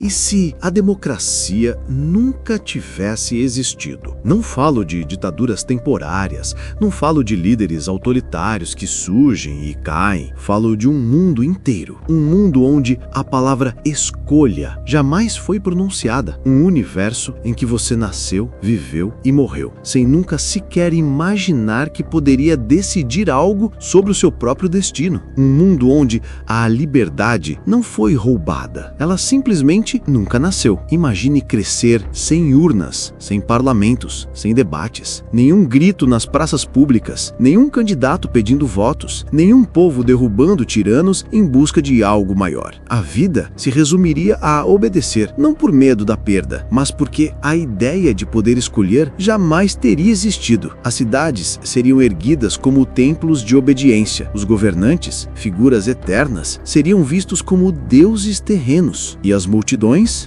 E se a democracia nunca tivesse existido? Não falo de ditaduras temporárias, não falo de líderes autoritários que surgem e caem. Falo de um mundo inteiro. Um mundo onde a palavra escolha jamais foi pronunciada. Um universo em que você nasceu, viveu e morreu, sem nunca sequer imaginar que poderia decidir algo sobre o seu próprio destino. Um mundo onde a liberdade não foi roubada. Ela simplesmente nunca nasceu. Imagine crescer sem urnas, sem parlamentos, sem debates, nenhum grito nas praças públicas, nenhum candidato pedindo votos, nenhum povo derrubando tiranos em busca de algo maior. A vida se resumiria a obedecer, não por medo da perda, mas porque a ideia de poder escolher jamais teria existido. As cidades seriam erguidas como templos de obediência. Os governantes, figuras eternas, seriam vistos como deuses terrenos, e as multidões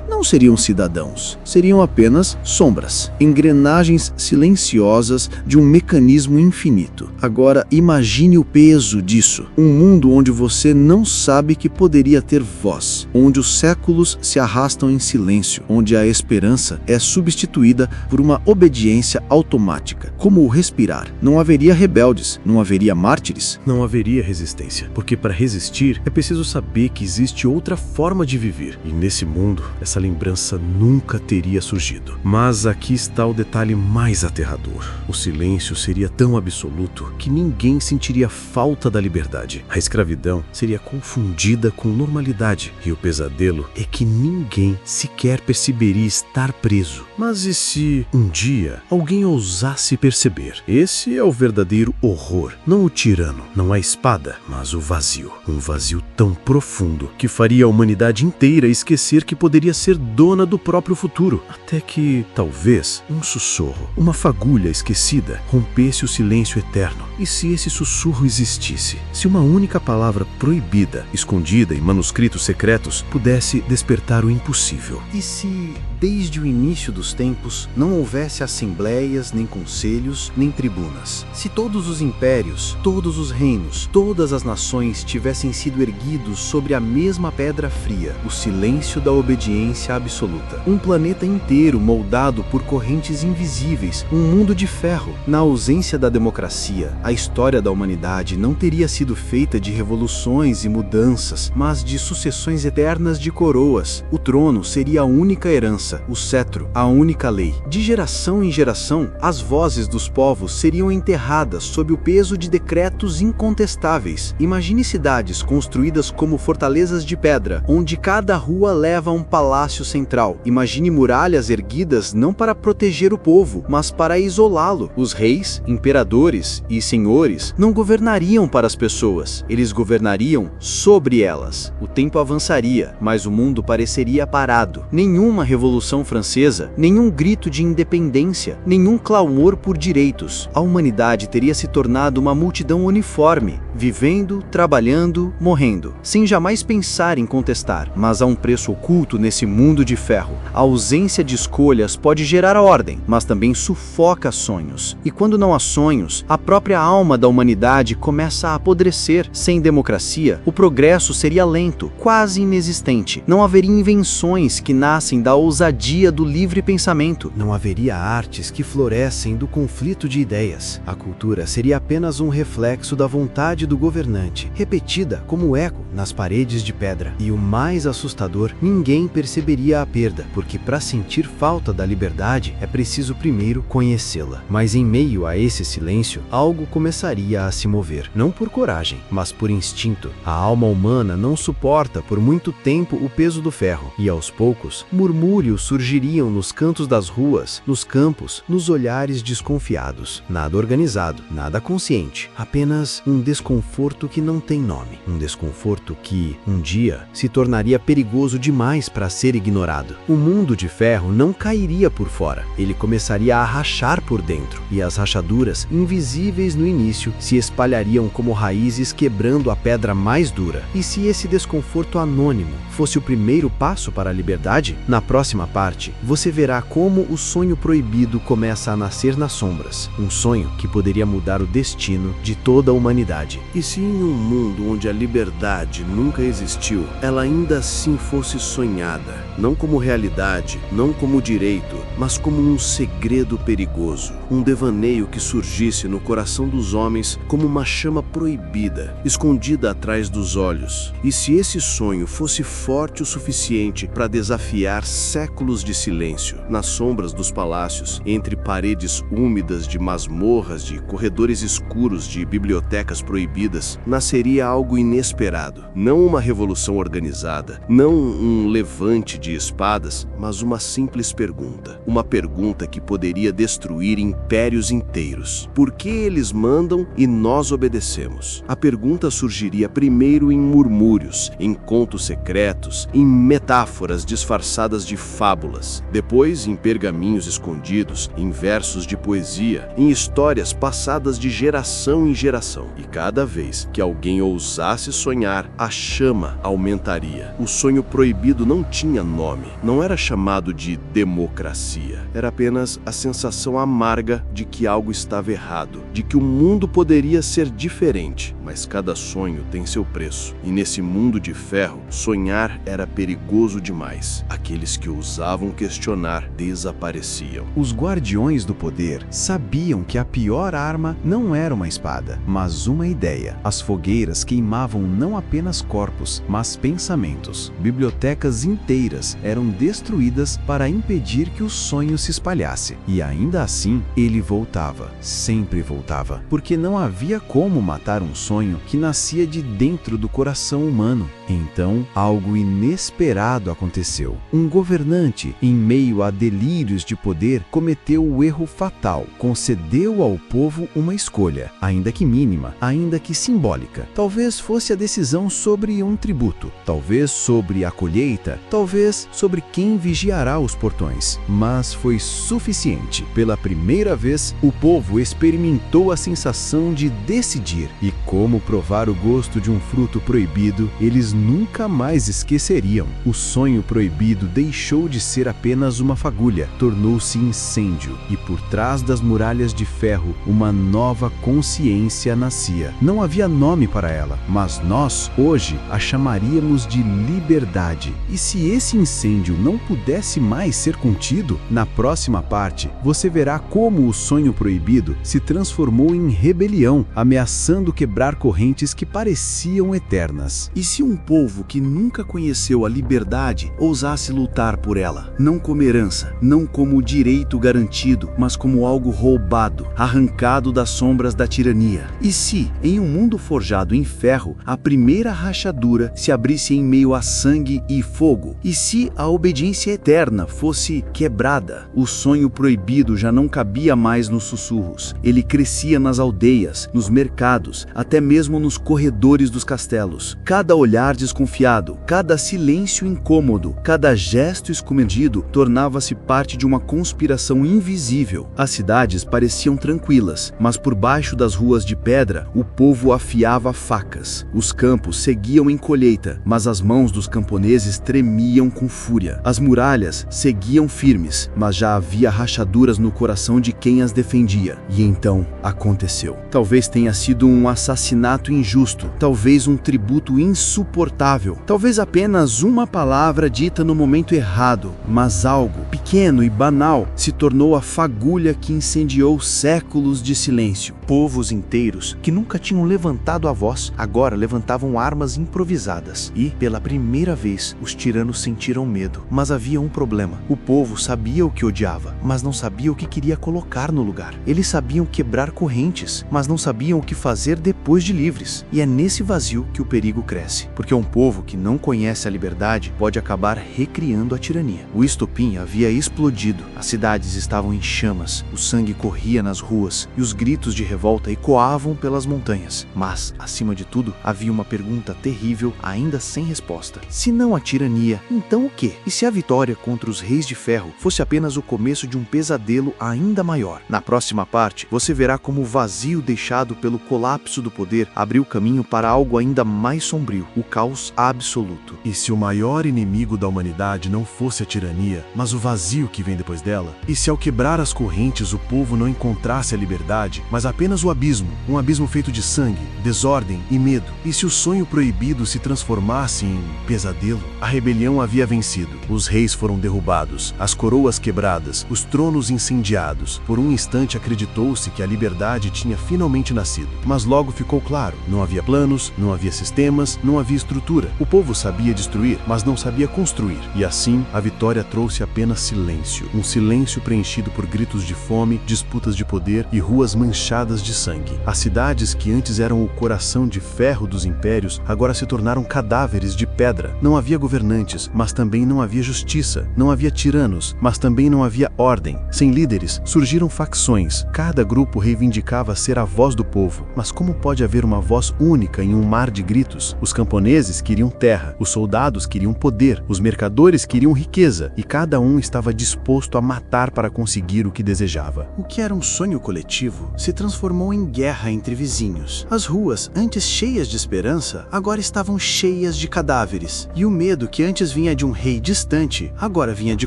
não seriam cidadãos, seriam apenas sombras, engrenagens silenciosas de um mecanismo infinito. Agora imagine o peso disso, um mundo onde você não sabe que poderia ter voz, onde os séculos se arrastam em silêncio, onde a esperança é substituída por uma obediência automática, como o respirar. Não haveria rebeldes, não haveria mártires, não haveria resistência, porque para resistir é preciso saber que existe outra forma de viver, e nesse mundo essa lembrança nunca teria surgido. Mas aqui está o detalhe mais aterrador. O silêncio seria tão absoluto que ninguém sentiria falta da liberdade. A escravidão seria confundida com normalidade, e o pesadelo é que ninguém sequer perceberia estar preso. Mas e se um dia alguém ousasse perceber? Esse é o verdadeiro horror. Não o tirano, não a espada, mas o vazio. Um vazio tão profundo que faria a humanidade inteira esquecer que poderia ser dona do próprio futuro, até que, talvez, um sussurro, uma fagulha esquecida, rompesse o silêncio eterno. E se esse sussurro existisse? Se uma única palavra proibida, escondida em manuscritos secretos, pudesse despertar o impossível? E se, desde o início dos tempos, não houvesse assembleias, nem conselhos, nem tribunas? Se todos os impérios, todos os reinos, todas as nações tivessem sido erguidos sobre a mesma pedra fria, o silêncio da obediência absoluta. Um planeta inteiro moldado por correntes invisíveis, um mundo de ferro. Na ausência da democracia, a história da humanidade não teria sido feita de revoluções e mudanças, mas de sucessões eternas de coroas. O trono seria a única herança, o cetro, a única lei. De geração em geração, as vozes dos povos seriam enterradas sob o peso de decretos incontestáveis. Imagine cidades construídas como fortalezas de pedra, onde cada rua leva a um palácio central. Imagine muralhas erguidas não para proteger o povo, mas para isolá-lo. Os reis, imperadores e senhores não governariam para as pessoas, eles governariam sobre elas. O tempo avançaria, mas o mundo pareceria parado. Nenhuma revolução francesa, nenhum grito de independência, nenhum clamor por direitos. A humanidade teria se tornado uma multidão uniforme, vivendo, trabalhando, morrendo, sem jamais pensar em contestar. Mas há um preço oculto nesse mundo de ferro. A ausência de escolhas pode gerar ordem, mas também sufoca sonhos. E quando não há sonhos, a própria alma da humanidade começa a apodrecer. Sem democracia, o progresso seria lento, quase inexistente. Não haveria invenções que nascem da ousadia do livre pensamento. Não haveria artes que florescem do conflito de ideias. A cultura seria apenas um reflexo da vontade do governante, repetida como eco nas paredes de pedra. E o mais assustador, ninguém perceberia a perda, porque para sentir falta da liberdade é preciso primeiro conhecê-la. Mas em meio a esse silêncio, algo começaria a se mover, não por coragem, mas por instinto. A alma humana não suporta por muito tempo o peso do ferro, e aos poucos, murmúrios surgiriam nos cantos das ruas, nos campos, nos olhares desconfiados. Nada organizado, nada consciente, apenas um desconforto que não tem nome. Um desconforto que, um dia, se tornaria perigoso demais para ser ignorado. O mundo de ferro não cairia por fora, ele começaria a rachar por dentro, e as rachaduras, invisíveis no início, se espalhariam como raízes quebrando a pedra mais dura. E se esse desconforto anônimo fosse o primeiro passo para a liberdade? Na próxima próxima parte, você verá como o sonho proibido começa a nascer nas sombras. Um sonho que poderia mudar o destino de toda a humanidade. E se em um mundo onde a liberdade nunca existiu, ela ainda assim fosse sonhada, não como realidade, não como direito, mas como um segredo perigoso, um devaneio que surgisse no coração dos homens como uma chama proibida, escondida atrás dos olhos. E se esse sonho fosse forte o suficiente para desafiar séculos de silêncio, nas sombras dos palácios, entre paredes úmidas de masmorras, de corredores escuros, de bibliotecas proibidas, nasceria algo inesperado. Não uma revolução organizada, não um levante de espadas, mas uma simples pergunta. Uma pergunta que poderia destruir impérios inteiros. Por que eles mandam e nós obedecemos? A pergunta surgiria primeiro em murmúrios, em contos secretos, em metáforas disfarçadas de fábulas. Depois em pergaminhos escondidos, em versos de poesia, em histórias passadas de geração em geração. E cada vez que alguém ousasse sonhar, a chama aumentaria. O sonho proibido não tinha nome, não era chamado de democracia. Era apenas a sensação amarga de que algo estava errado, de que o mundo poderia ser diferente. Mas cada sonho tem seu preço. E nesse mundo de ferro, sonhar era perigoso demais. Aqueles que ousavam questionar desapareciam. Os guardiões do poder sabiam que a pior arma não era uma espada, mas uma ideia. As fogueiras queimavam não apenas corpos, mas pensamentos. Bibliotecas inteiras eram destruídas para impedir que o sonho se espalhasse. E ainda assim, ele voltava, sempre voltava, porque não havia como matar um sonho que nascia de dentro do coração humano. Então, algo inesperado aconteceu. Um governante, em meio a delírios de poder, cometeu o erro fatal. Concedeu ao povo uma escolha, ainda que mínima, ainda que simbólica. Talvez fosse a decisão sobre um tributo, talvez sobre a colheita, talvez sobre quem vigiará os portões. Mas foi suficiente. Pela primeira vez, o povo experimentou a sensação de decidir. E como provar o gosto de um fruto proibido, eles nunca mais esqueceriam. O sonho proibido deixou de ser apenas uma fagulha, tornou-se incêndio, e por trás das muralhas de ferro, uma nova consciência nascia. Não havia nome para ela, mas nós, hoje, a chamaríamos de liberdade. E se esse incêndio não pudesse mais ser contido, na próxima parte, você verá como o sonho proibido se transformou em rebelião, ameaçando quebrar correntes que pareciam eternas. E se um povo que nunca conheceu a liberdade ousasse lutar por ela, não como herança, não como direito garantido, mas como algo roubado, arrancado das sombras da tirania? E se, em um mundo forjado em ferro, a primeira rachadura se abrisse em meio a sangue e fogo? E se a obediência eterna fosse quebrada? O sonho proibido já não cabia mais nos sussurros. Ele crescia nas aldeias, nos mercados, até mesmo nos corredores dos castelos. Cada olhar desconfiado, cada silêncio incômodo, cada gesto escondido tornava-se parte de uma conspiração invisível. As cidades pareciam tranquilas, mas por baixo das ruas de pedra, o povo afiava facas. Os campos seguiam em colheita, mas as mãos dos camponeses tremiam com fúria. As muralhas seguiam firmes, mas já havia rachaduras no coração de quem as defendia. E então aconteceu. Talvez tenha sido um assassinato injusto, talvez um tributo insuportável, talvez apenas uma palavra dita no momento errado, mas algo pequeno e banal se tornou a fagulha que incendiou séculos de silêncio. Povos inteiros que nunca tinham levantado a voz, agora levantavam armas improvisadas. E, pela primeira vez, os tiranos sentiram medo. Mas havia um problema. O povo sabia o que odiava, mas não sabia o que queria colocar no lugar. Eles sabiam quebrar correntes, mas não sabiam o que fazer depois de livres. E é nesse vazio que o perigo cresce. Porque um povo que não conhece a liberdade pode acabar recriando a tirania. O estopim havia explodido. As cidades estavam em chamas. O sangue corria nas ruas e os gritos de revolta ecoavam pelas montanhas. Mas, acima de tudo, havia uma pergunta terrível ainda sem resposta. Se não a tirania, então o quê? E se a vitória contra os reis de ferro fosse apenas o começo de um pesadelo ainda maior? Na próxima parte, você verá como o vazio deixado pelo colapso do poder poder abriu caminho para algo ainda mais sombrio, o caos absoluto. E se o maior inimigo da humanidade não fosse a tirania, mas o vazio que vem depois dela? E se ao quebrar as correntes o povo não encontrasse a liberdade, mas apenas o abismo, um abismo feito de sangue, desordem e medo? E se o sonho proibido se transformasse em pesadelo? A rebelião havia vencido, os reis foram derrubados, as coroas quebradas, os tronos incendiados. Por um instante acreditou-se que a liberdade tinha finalmente nascido, mas logo ficou claro, não havia planos, não havia sistemas, não havia estrutura. O povo sabia destruir, mas não sabia construir. E assim, a vitória trouxe apenas silêncio, um silêncio preenchido por gritos de fome, disputas de poder e ruas manchadas de sangue. As cidades que antes eram o coração de ferro dos impérios, agora se tornaram cadáveres de pedra. Não havia governantes, mas também não havia justiça. Não havia tiranos, mas também não havia ordem. Sem líderes, surgiram facções. Cada grupo reivindicava ser a voz do povo. Mas como pode haver uma voz única em um mar de gritos? Os camponeses queriam terra, os soldados queriam poder, os mercadores queriam riqueza, e cada um estava disposto a matar para conseguir o que desejava. O que era um sonho coletivo se transformou em guerra entre vizinhos. As ruas, antes cheias de esperança, agora estavam cheias de cadáveres. E o medo que antes vinha de um rei distante, agora vinha de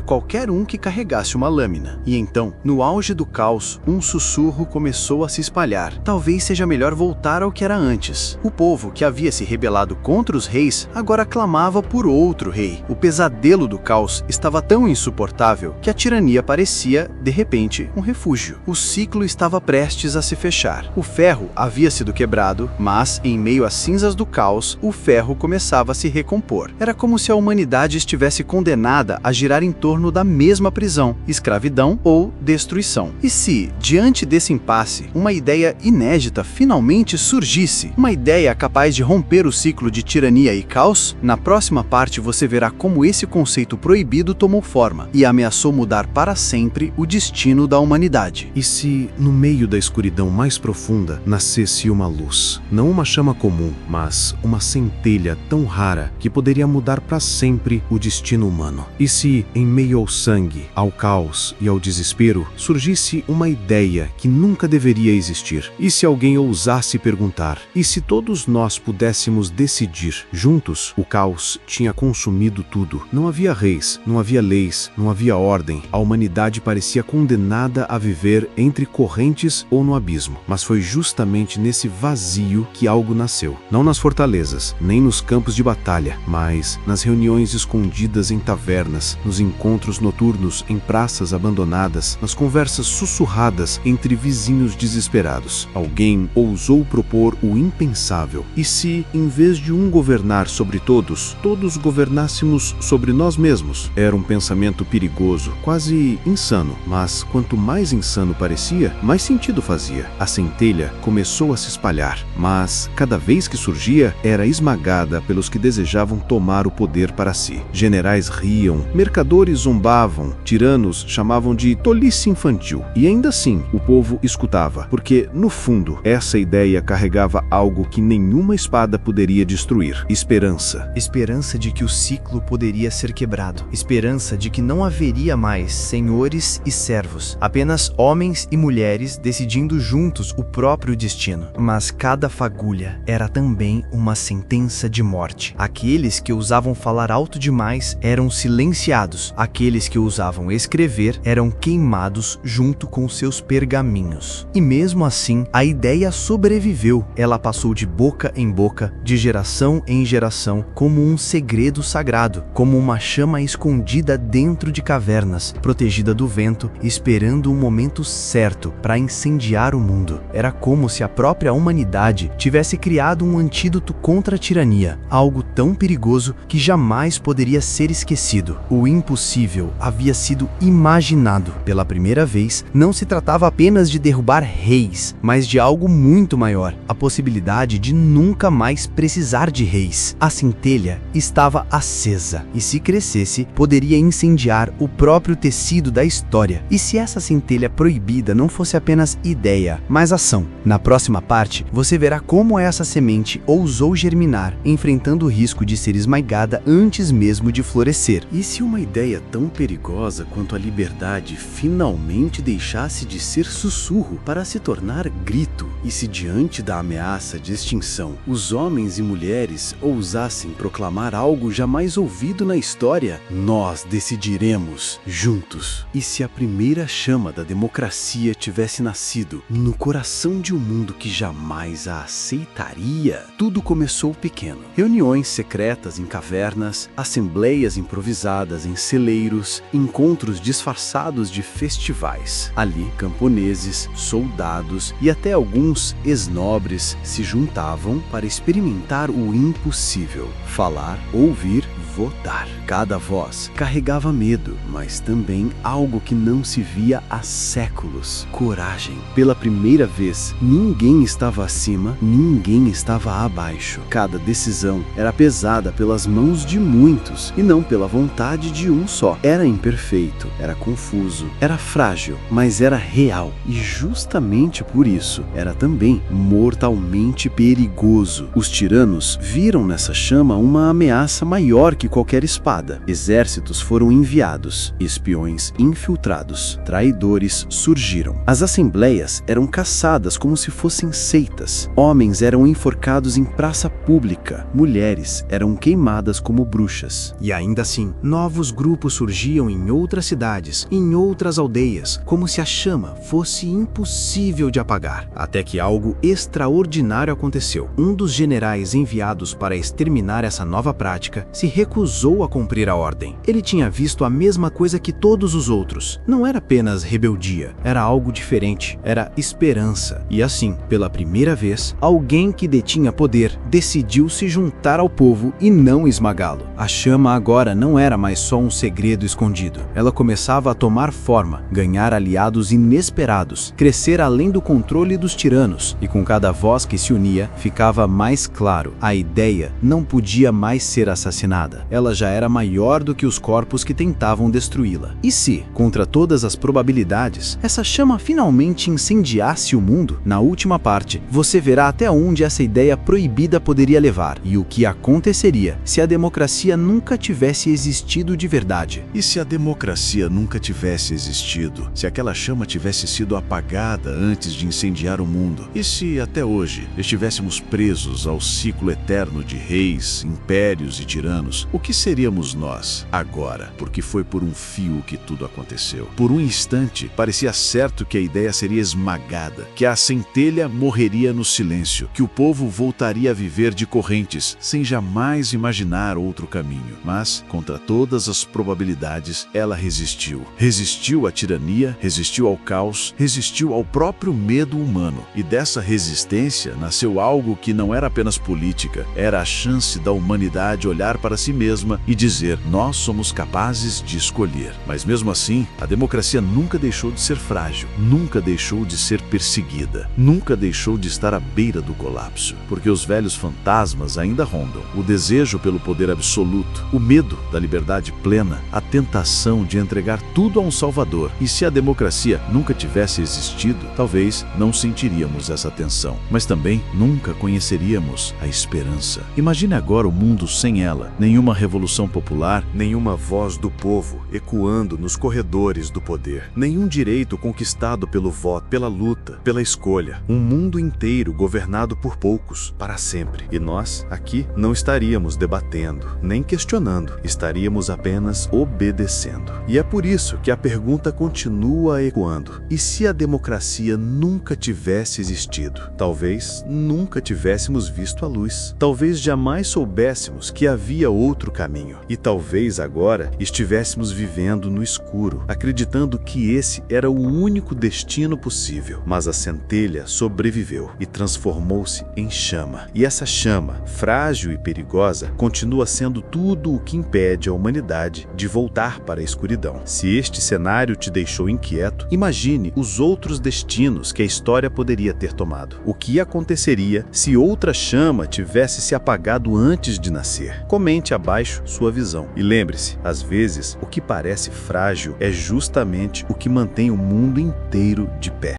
qualquer um que carregasse uma lâmina. E então, no auge do caos, um sussurro começou a se espalhar. Talvez seja melhor voltar ao que era antes. O povo que havia se rebelado contra os reis, agora clamava por outro rei. O pesadelo do caos estava tão insuportável que a tirania parecia, de repente, um refúgio. O ciclo estava prestes a se fechar. O ferro havia sido quebrado, mas, em meio às cinzas do caos, o ferro começava a se recompor. Era como se a humanidade estivesse condenada a girar em torno da mesma prisão, escravidão ou destruição. E se, diante desse impasse, uma ideia inédita finalmente surgisse, uma ideia capaz de romper o ciclo de tirania e caos? Na próxima parte você verá como esse conceito proibido tomou forma e ameaçou mudar para sempre o destino da humanidade. E se, no meio da escuridão mais profunda, nascesse uma luz? Não uma chama comum, mas uma centelha tão rara que poderia mudar para sempre o destino humano. E se, em meio ao sangue, ao caos e ao desespero, surgisse uma ideia que nunca deveria existir? E se alguém ousasse perguntar, e se todos nós pudéssemos decidir juntos? O caos tinha consumido tudo. Não havia reis, não havia leis, não havia ordem. A humanidade parecia condenada a viver entre correntes ou no abismo. Mas foi justamente nesse vazio que algo nasceu. Não nas fortalezas, nem nos campos de batalha, mas nas reuniões escondidas em tavernas, nos encontros noturnos em praças abandonadas, nas conversas sussurradas entre vizinhos desesperados. Alguém ousou propor o impensável. E se, em vez de um governar sobre todos, todos governássemos sobre nós mesmos? Era um pensamento perigoso, quase insano, mas quanto mais insano parecia, mais sentido fazia. A centelha começou a se espalhar, mas cada vez que surgia, era esmagada pelos que desejavam tomar o poder para si. Generais riam, mercadores zombavam, tiranos chamavam de tolice infantil. E ainda assim, o povo escutava, porque, no fundo, essa ideia carregava algo que nenhuma espada poderia destruir: esperança. Esperança de que o ciclo poderia ser quebrado. Esperança de que não haveria mais senhores e servos, apenas homens e mulheres decidindo juntos o próprio destino. Mas cada fagulha era também uma sentença de morte. Aqueles que ousavam falar alto demais eram silenciados. Aqueles que ousavam escrever eram queimados junto com seus pergaminhos. E mesmo assim, a ideia sobreviveu. Ela passou de boca em boca, de geração em geração, como um segredo sagrado, como uma chama escondida dentro de cavernas, protegida do vento, esperando o momento certo para incendiar o mundo. Era como se a própria humanidade tivesse criado um antídoto contra a tirania, algo tão perigoso que jamais poderia ser esquecido. O impossível havia sido imaginado. Pela primeira vez, não se tratava apenas de derrubar reis, mas de algo muito maior, a possibilidade de nunca mais precisar de reis. A centelha estava acesa, e se crescesse, poderia incendiar o próprio tecido da história. E se essa centelha proibida não fosse apenas ideia, mas ação? Na próxima parte, você verá como essa semente ousou germinar, enfrentando o risco de ser esmagada antes mesmo de florescer. E se uma ideia tão perigosa quanto a liberdade finalmente deixasse de ser sussurro para se tornar grito? E se diante da da ameaça de extinção, os homens e mulheres ousassem proclamar algo jamais ouvido na história: nós decidiremos juntos. E se a primeira chama da democracia tivesse nascido no coração de um mundo que jamais a aceitaria? Tudo começou pequeno. Reuniões secretas em cavernas, assembleias improvisadas em celeiros, encontros disfarçados de festivais. Ali, camponeses, soldados e até alguns ex-nobres se juntavam para experimentar o impossível: falar, ouvir, votar. Cada voz carregava medo, mas também algo que não se via há séculos: coragem. Pela primeira vez, ninguém estava acima, ninguém estava abaixo. Cada decisão era pesada pelas mãos de muitos e não pela vontade de um só. Era imperfeito, era confuso, era frágil, mas era real. E justamente por isso, era também mortalmente perigoso. Os tiranos viram nessa chama uma ameaça maior que qualquer espada. Exércitos foram enviados, espiões infiltrados, traidores surgiram. As assembleias eram caçadas como se fossem seitas. Homens eram enforcados em praça pública, mulheres eram queimadas como bruxas. E ainda assim, novos grupos surgiam em outras cidades, em outras aldeias, como se a chama fosse impossível de apagar. Até que algo extraordinário aconteceu. Um dos generais enviados para exterminar essa nova prática se recusou a cumprir a ordem. Ele tinha visto a mesma coisa que todos os outros. Não era apenas rebeldia, era algo diferente, era esperança. E assim, pela primeira vez, alguém que detinha poder decidiu se juntar ao povo e não esmagá-lo. A chama agora não era mais só um segredo escondido. Ela começava a tomar forma, ganhar aliados inesperados, crescer além do controle dos tiranos. E com cada voz que se unia, ficava mais claro: a ideia não podia mais ser assassinada. Ela já era maior do que os corpos que tentavam destruí-la. E se, contra todas as probabilidades, essa chama finalmente incendiasse o mundo? Na última parte, você verá até onde essa ideia proibida poderia levar e o que aconteceria se a democracia nunca tivesse existido de verdade. E se a democracia nunca tivesse existido? Se aquela chama tivesse sido apagada antes de incendiar o mundo? E se, até hoje, estivéssemos presos ao ciclo eterno de reis, impérios e tiranos? O que seríamos nós agora? Porque foi por um fio que tudo aconteceu. Por um instante, parecia certo que a ideia seria esmagada, que a centelha morreria no silêncio, que o povo voltaria a viver de correntes, sem jamais imaginar outro caminho. Mas, contra todas as probabilidades, ela resistiu. Resistiu à tirania, resistiu ao caos, resistiu ao próprio medo humano. E dessa resistência nasceu algo que não era apenas política, era a chance da humanidade olhar para si mesma e dizer: nós somos capazes de escolher. Mas mesmo assim, a democracia nunca deixou de ser frágil, nunca deixou de ser perseguida, nunca deixou de estar à beira do colapso. Porque os velhos fantasmas ainda rondam: o desejo pelo poder absoluto, o medo da liberdade plena, a tentação de entregar tudo a um salvador. E se a democracia nunca tivesse existido, talvez não sentiríamos essa tensão, mas também nunca conheceríamos a esperança. Imagine agora o mundo sem ela: nenhuma revolução popular, Nenhuma voz do povo ecoando nos corredores do poder. Nenhum direito conquistado pelo voto, pela luta, pela escolha. Um mundo inteiro governado por poucos, para sempre. E nós, aqui, não estaríamos debatendo, nem questionando. Estaríamos apenas obedecendo. E é por isso que a pergunta continua ecoando: e se a democracia nunca tivesse existido? Talvez nunca tivéssemos visto a luz. Talvez jamais soubéssemos que havia outro caminho. E talvez agora estivéssemos vivendo no escuro, acreditando que esse era o único destino possível. Mas a centelha sobreviveu e transformou-se em chama. E essa chama, frágil e perigosa, continua sendo tudo o que impede a humanidade de voltar para a escuridão. Se este cenário te deixou inquieto, imagine os outros destinos que a história poderia ter tomado. O que aconteceria se outra chama tivesse se apagado antes de nascer? Comente abaixo sua visão. E lembre-se, às vezes, o que parece frágil é justamente o que mantém o mundo inteiro de pé.